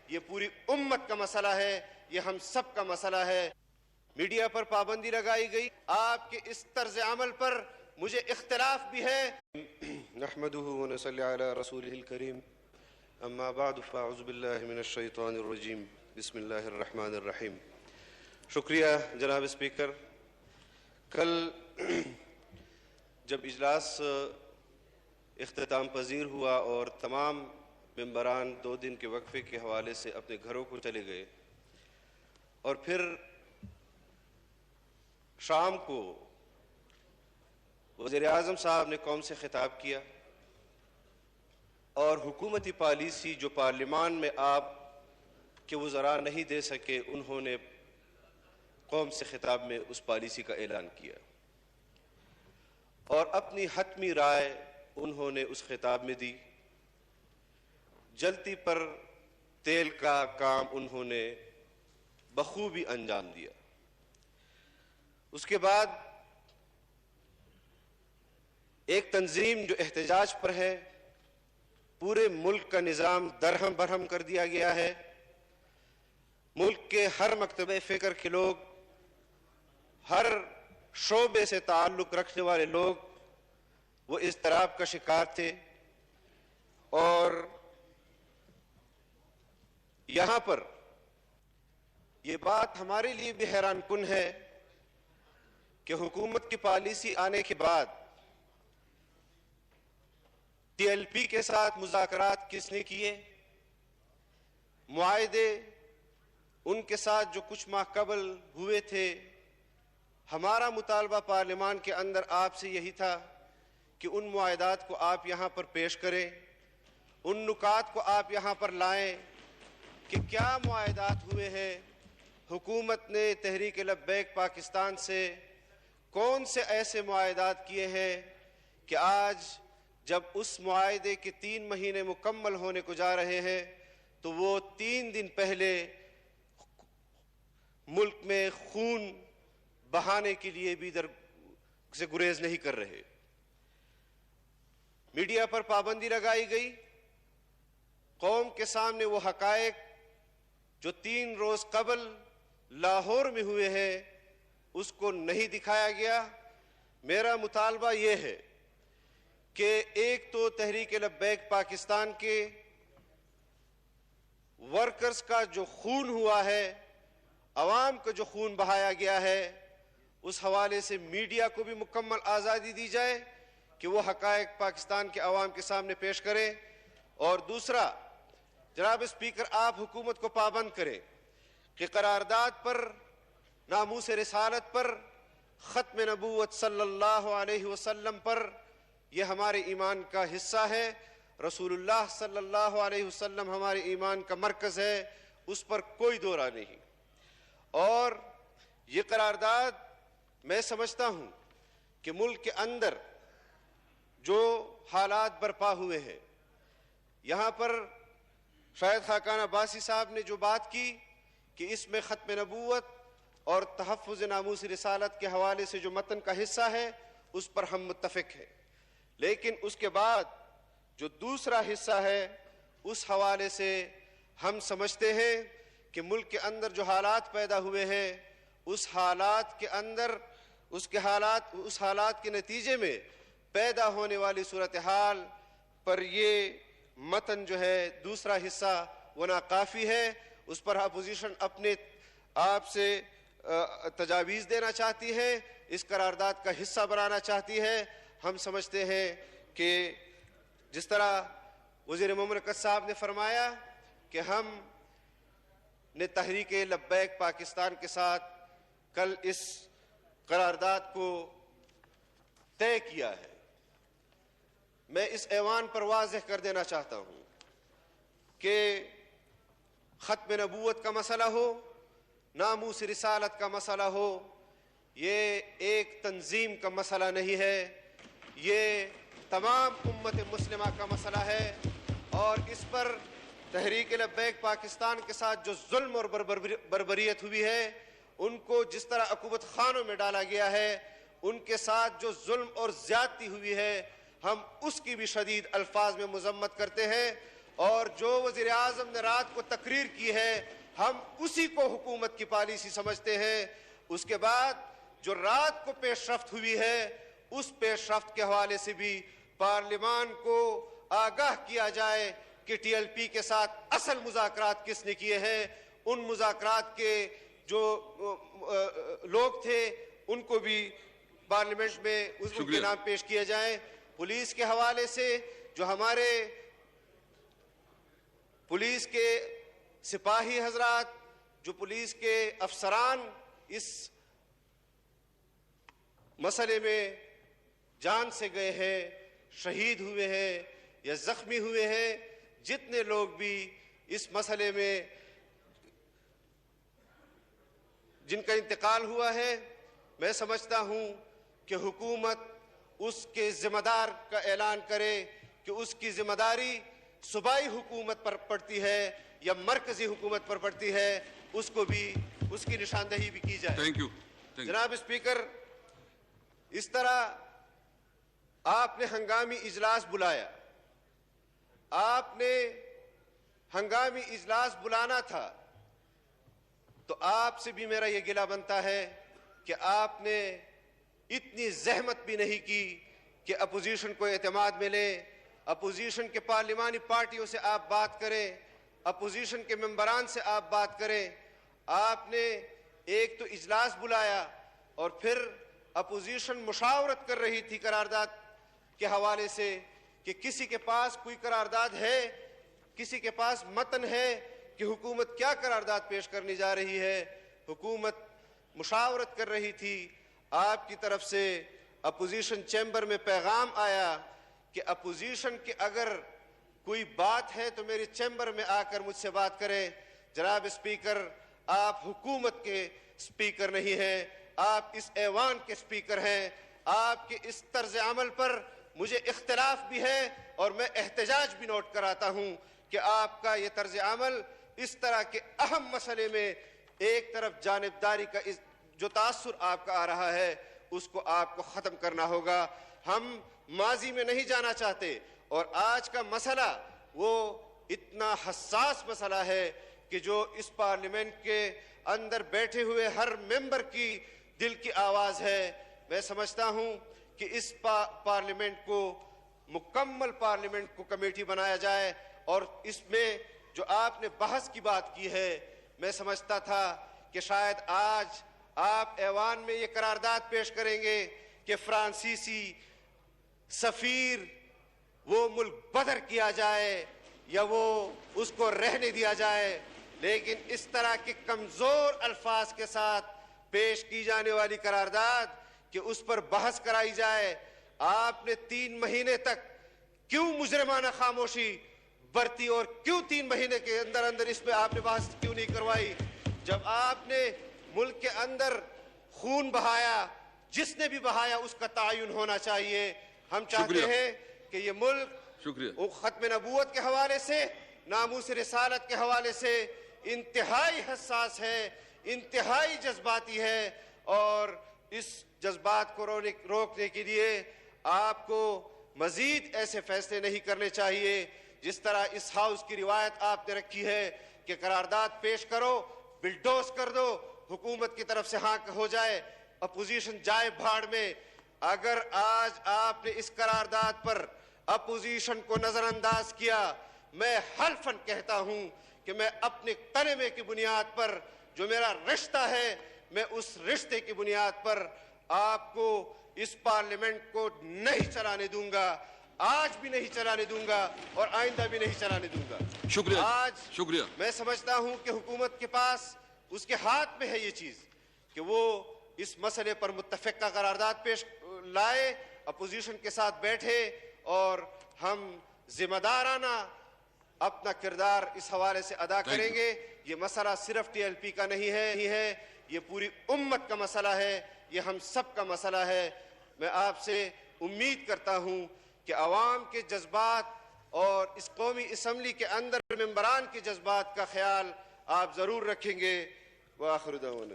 یہ پوری امت کا مسئلہ ہے، یہ ہم سب کا مسئلہ ہے۔ میڈیا پر پابندی لگائی گئی، آپ کے اس طرز عمل پر مجھے اختلاف بھی ہے۔ نحمدہ ونصلی علی رسولہ الکریم، اما بعد فاعوذ باللہ من الشیطان الرجیم، بسم اللہ الرحمن الرحیم۔ شکریہ جناب اسپیکر۔ کل جب اجلاس اختتام پذیر ہوا اور تمام ممبران 2 دن کے وقفے کے حوالے سے اپنے گھروں کو چلے گئے، اور پھر شام کو وزیر اعظم صاحب نے قوم سے خطاب کیا، اور حکومتی پالیسی جو پارلیمان میں آپ کے وزراء نہیں دے سکے، انہوں نے قوم سے خطاب میں اس پالیسی کا اعلان کیا، اور اپنی حتمی رائے انہوں نے اس خطاب میں دی۔ جلتی پر تیل کا کام انہوں نے بخوبی انجام دیا۔ اس کے بعد ایک تنظیم جو احتجاج پر ہے، پورے ملک کا نظام درہم برہم کر دیا گیا ہے۔ ملک کے ہر مکتبہ فکر کے لوگ، ہر شعبے سے تعلق رکھنے والے لوگ وہ اضطراب کا شکار تھے، اور یہاں پر یہ بات ہمارے لیے بھی حیران کن ہے کہ حکومت کی پالیسی آنے کے بعد ٹی ایل پی کے ساتھ مذاکرات کس نے کیے، معاہدے ان کے ساتھ جو کچھ ماہ قبل ہوئے تھے۔ ہمارا مطالبہ پارلیمان کے اندر آپ سے یہی تھا کہ ان معاہدات کو آپ یہاں پر پیش کریں، ان نکات کو آپ یہاں پر لائیں کہ کیا معاہدات ہوئے ہیں۔ حکومت نے تحریک لبیک پاکستان سے کون سے ایسے معاہدات کیے ہیں کہ آج جب اس معاہدے کے 3 مہینے مکمل ہونے کو جا رہے ہیں تو وہ 3 دن پہلے ملک میں خون بہانے کے لیے بھی ادھر سے گریز نہیں کر رہے۔ میڈیا پر پابندی لگائی گئی، قوم کے سامنے وہ حقائق جو 3 روز قبل لاہور میں ہوئے ہیں اس کو نہیں دکھایا گیا۔ میرا مطالبہ یہ ہے کہ ایک تو تحریک لبیک پاکستان کے ورکرز کا جو خون ہوا ہے، عوام کا جو خون بہایا گیا ہے، اس حوالے سے میڈیا کو بھی مکمل آزادی دی جائے کہ وہ حقائق پاکستان کے عوام کے سامنے پیش کریں۔ اور دوسرا، جناب اسپیکر، آپ حکومت کو پابند کریں کہ قرارداد پر، ناموس رسالت پر، ختم نبوت صلی اللہ علیہ وسلم پر، یہ ہمارے ایمان کا حصہ ہے۔ رسول اللہ صلی اللہ علیہ وسلم ہمارے ایمان کا مرکز ہے، اس پر کوئی دو رائے نہیں۔ اور یہ قرارداد میں سمجھتا ہوں کہ ملک کے اندر جو حالات برپا ہوئے ہیں، یہاں پر شاید خاقان عباسی صاحب نے جو بات کی کہ اس میں ختم نبوت اور تحفظ ناموس رسالت کے حوالے سے جو متن کا حصہ ہے اس پر ہم متفق ہیں، لیکن اس کے بعد جو دوسرا حصہ ہے اس حوالے سے ہم سمجھتے ہیں کہ ملک کے اندر جو حالات پیدا ہوئے ہیں اس حالات کے اندر اس حالات کے نتیجے میں پیدا ہونے والی صورتحال پر یہ متن جو ہے دوسرا حصہ وہ ناکافی ہے۔ اس پر اپوزیشن اپنے آپ سے تجاویز دینا چاہتی ہے، اس قرارداد کا حصہ بنانا چاہتی ہے۔ ہم سمجھتے ہیں کہ جس طرح وزیر مملکت صاحب نے فرمایا کہ ہم نے تحریک لبیک پاکستان کے ساتھ کل اس قرارداد کو طے کیا ہے، میں اس ایوان پر واضح کر دینا چاہتا ہوں کہ ختم نبوت کا مسئلہ ہو، ناموس رسالت کا مسئلہ ہو، یہ ایک تنظیم کا مسئلہ نہیں ہے، یہ تمام امت مسلمہ کا مسئلہ ہے۔ اور اس پر تحریک لبیک پاکستان کے ساتھ جو ظلم اور بربریت ہوئی ہے، ان کو جس طرح عقوبت خانوں میں ڈالا گیا ہے، ان کے ساتھ جو ظلم اور زیادتی ہوئی ہے، ہم اس کی بھی شدید الفاظ میں مذمت کرتے ہیں۔ اور جو وزیر اعظم نے رات کو تقریر کی ہے ہم اسی کو حکومت کی پالیسی سمجھتے ہیں. اس کے بعد جو رات کو پیش رفت ہوئی ہے اس پیش رفت کے حوالے سے بھی پارلیمان کو آگاہ کیا جائے کہ ٹی ایل پی کے ساتھ اصل مذاکرات کس نے کیے ہیں. ان مذاکرات کے جو لوگ تھے ان کو بھی پارلیمنٹ میں ان کے نام پیش کیے جائیں. پولیس کے حوالے سے جو ہمارے پولیس کے سپاہی حضرات، جو پولیس کے افسران اس مسئلے میں جان سے گئے ہیں، شہید ہوئے ہیں یا زخمی ہوئے ہیں، جتنے لوگ بھی اس مسئلے میں جن کا انتقال ہوا ہے، میں سمجھتا ہوں کہ حکومت اس کے ذمہ دار کا اعلان کرے کہ اس کی ذمہ داری صوبائی حکومت پر پڑتی ہے یا مرکزی حکومت پر پڑتی ہے، اس کو بھی اس کی نشاندہی بھی کی جائے. جناب اسپیکر، اس طرح آپ نے ہنگامی اجلاس بلایا. آپ نے ہنگامی اجلاس بلانا تھا تو آپ سے بھی میرا یہ گلہ بنتا ہے کہ آپ نے اتنی زحمت بھی نہیں کی کہ اپوزیشن کو اعتماد ملے. اپوزیشن کے پارلیمانی پارٹیوں سے آپ بات کریں، اپوزیشن کے ممبران سے آپ بات کریں. آپ نے ایک تو اجلاس بلایا اور پھر اپوزیشن مشاورت کر رہی تھی قرارداد کے حوالے سے کہ کسی کے پاس کوئی قرارداد ہے، کسی کے پاس متن ہے کہ حکومت کیا قرارداد پیش کرنے جا رہی ہے. حکومت مشاورت کر رہی تھی. آپ کی طرف سے اپوزیشن چیمبر میں پیغام آیا کہ اپوزیشن کی اگر کوئی بات ہے تو میرے چیمبر میں آ کر مجھ سے بات کریں. جناب اسپیکر، آپ حکومت کے اسپیکر نہیں ہیں، آپ اس ایوان کے اسپیکر ہیں. آپ کے اس طرز عمل پر مجھے اختلاف بھی ہے اور میں احتجاج بھی نوٹ کراتا ہوں کہ آپ کا یہ طرز عمل اس طرح کے اہم مسئلے میں ایک طرف جانبداری کا جو تاثر آپ کا آ رہا ہے اس کو آپ کو ختم کرنا ہوگا. ہم ماضی میں نہیں جانا چاہتے اور آج کا مسئلہ وہ اتنا حساس مسئلہ ہے کہ جو اس پارلیمنٹ کے اندر بیٹھے ہوئے ہر ممبر کی دل کی آواز ہے. میں سمجھتا ہوں کہ اس پارلیمنٹ کو مکمل پارلیمنٹ کو کمیٹی بنایا جائے اور اس میں جو آپ نے بحث کی بات کی ہے، میں سمجھتا تھا کہ شاید آج آپ ایوان میں یہ قرارداد پیش کریں گے کہ فرانسیسی سفیر وہ ملک بدر کیا جائے یا وہ اس کو رہنے دیا جائے. لیکن اس طرح کے کمزور الفاظ کے ساتھ پیش کی جانے والی قرارداد کہ اس پر بحث کرائی جائے، آپ نے 3 مہینے تک کیوں مجرمانہ خاموشی برتی اور کیوں 3 مہینے کے اندر اندر اس پہ آپ نے بحث کیوں نہیں کروائی؟ جب آپ نے ملک کے اندر خون بہایا، جس نے بھی بہایا اس کا تعین ہونا چاہیے. ہم چاہتے ہیں کہ یہ ملک ختم نبوت کے حوالے سے، ناموس رسالت کے حوالے سے انتہائی حساس ہے، انتہائی جذباتی ہے اور اس جذبات کو روکنے کے لیے آپ کو مزید ایسے فیصلے نہیں کرنے چاہیے جس طرح اس ہاؤس کی روایت آپ نے رکھی ہے کہ قرارداد پیش کرو، بلڈوز کر دو، حکومت کی طرف سے ہاں ہو جائے، اپوزیشن جائے بھاڑ میں. اگر آج آپ نے اس قرارداد پر اپوزیشن کو نظر انداز کیا، میں حلفاً کہتا ہوں کہ میں اپنے تنوع کی بنیاد پر جو میرا رشتہ ہے، میں اس رشتے کی بنیاد پر آپ کو اس پارلیمنٹ کو نہیں چلانے دوں گا. آج بھی نہیں چلانے دوں گا اور آئندہ بھی نہیں چلانے دوں گا. شکریہ. میں سمجھتا ہوں کہ حکومت کے پاس اس کے ہاتھ میں ہے یہ چیز کہ وہ اس مسئلے پر متفقہ قرارداد پیش لائے، اپوزیشن کے ساتھ بیٹھے اور ہم ذمہ دارانہ اپنا کردار اس حوالے سے ادا کریں گے. یہ مسئلہ صرف ٹی ایل پی کا نہیں ہے، یہ پوری امت کا مسئلہ ہے، یہ ہم سب کا مسئلہ ہے. میں آپ سے امید کرتا ہوں کہ عوام کے جذبات اور اس قومی اسمبلی کے اندر ممبران کے جذبات کا خیال آپ ضرور رکھیں گے. وآخر دعوانا